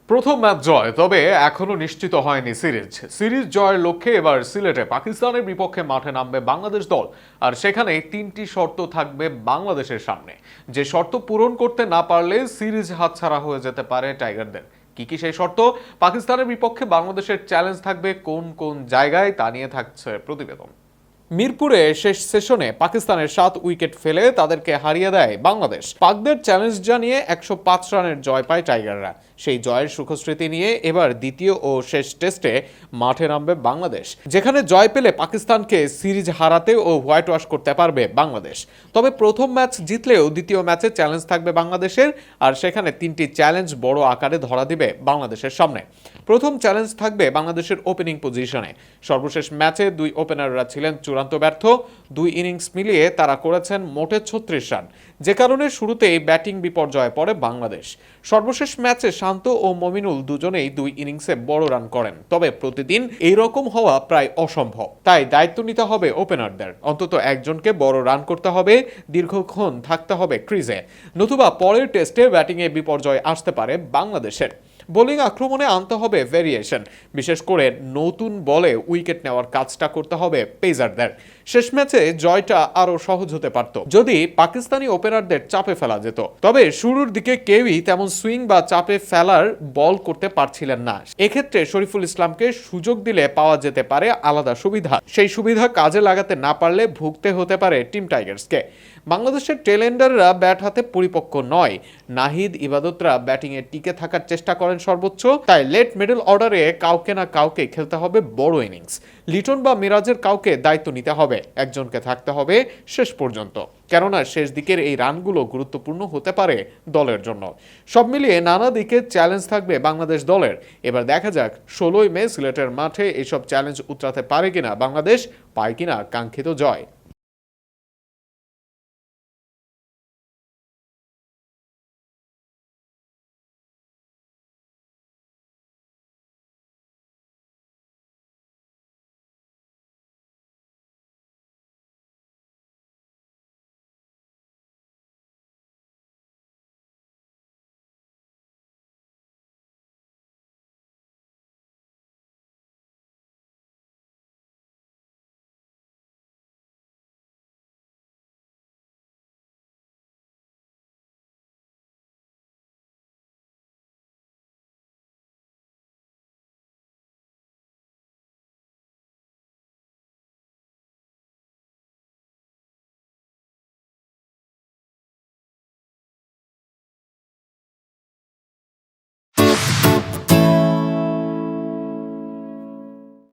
প্রথম ম্যাচ জয়, তবে এখনো নিশ্চিত হয়নি সিরিজ জয়ের লক্ষ্যে এবার সিলেটে পাকিস্তানের বিপক্ষে মাঠে নামবে বাংলাদেশ দল। আর সেখানে তিনটি শর্ত থাকবে বাংলাদেশের সামনে, যে শর্ত পূরণ করতে না পারলে সিরিজ হাতছাড়া হয়ে যেতে পারে টাইগারদের। কি কি সেই শর্ত, পাকিস্তানের বিপক্ষে বাংলাদেশের চ্যালেঞ্জ থাকবে কোন কোন জায়গায়, তা নিয়ে থাকছে প্রতিবেদন। মিরপুরে শেষ সেশনে পাকিস্তানের 7 উইকেট ফেলে তাদেরকে হারিয়ে দেয় বাংলাদেশ। পাকদের চ্যালেঞ্জ জানিয়ে 105 রানের জয় পায় টাইগাররা। সেই জয়ের সুখস্মৃতি নিয়ে এবার দ্বিতীয় ও শেষ টেস্টে মাঠে নামবে বাংলাদেশ, যেখানে জয় পেলে পাকিস্তানকে সিরিজ হারাতে ও হোয়াইট ওয়াশ করতে পারবে বাংলাদেশ। তবে প্রথম ম্যাচ জিতলেও দ্বিতীয় ম্যাচে চ্যালেঞ্জ থাকবে বাংলাদেশের, আর সেখানে তিনটি চ্যালেঞ্জ বড় আকারে ধরা দিবে বাংলাদেশের সামনে। প্রথম চ্যালেঞ্জ থাকবে বাংলাদেশের ওপেনিং পজিশনে। সর্বশেষ ম্যাচে দুই ওপেনাররা ছিলেন চূড়ান্ত ব্যর্থ। দুই ইনিংস মিলিয়ে তারা করেছেন মোটে 36 রান, যে কারণে শুরুতেই ব্যাটিং বিপর্যয়ে পড়ে বাংলাদেশ। সর্বশেষ ম্যাচে শান্ত ও মমিনুল দুজনেই দুই ইনিংসে বড় রান করেন, তবে প্রতিদিন এই রকম হওয়া প্রায় অসম্ভব। তাই দায়িত্ব নিতে হবে ওপেনারদের, অন্তত একজনকে বড় রান করতে হবে, দীর্ঘক্ষণ থাকতে হবে ক্রিজে, নতুবা পরের টেস্টে ব্যাটিংয়ে বিপর্যয় আসতে পারে বাংলাদেশের। বোলিং আক্রমণে আনতে হবে ভেরিয়েশন, বিশেষ করে নতুন বলে উইকেট নেওয়ার কাজটা করতে হবে পেসারদের। শেষ ম্যাচে জয়টা আরো সহজ হতে পারত যদি পাকিস্তানি ওপেনারদের চাপে ফেলা যেত, তবে শুরুর দিকে কেউই তেমন সুইং বা চাপে ফেলার বল করতে পারছিলেন না। এক্ষেত্রে শরীফুল ইসলামকে সুযোগ দিলে পাওয়া যেতে পারে আলাদা সুবিধা। সেই সুবিধা কাজে লাগাতে না পারলে ভুগতে হতে পারে টিম টাইগার্সকে। বাংলাদেশের টেলেন্ডাররা ব্যাট হাতে পরিপক্ক নয়। নাহিদ, ইবাদতরা ব্যাটিংয়ে টিকে থাকার চেষ্টা করেন সর্বোচ্চ, তাই লেট মিডল অর্ডারে কাউকে না কাউকে খেলতে হবে বড় ইনিংস। লিটন বা মিরাজের কাউকে দায়িত্ব নিতে হবে, একজনকে থাকতে হবে শেষ পর্যন্ত, কেননা শেষ দিকের এই রানগুলো গুরুত্বপূর্ণ হতে পারে দলের জন্য। সব মিলিয়ে নানা দিকে চ্যালেঞ্জ থাকবে বাংলাদেশ দলের। এবার দেখা যাক 16ই মে সিলেটের মাঠে এসব চ্যালেঞ্জ উতরাতে পারে কিনা বাংলাদেশ, পায় কিনা কাঙ্ক্ষিত জয়।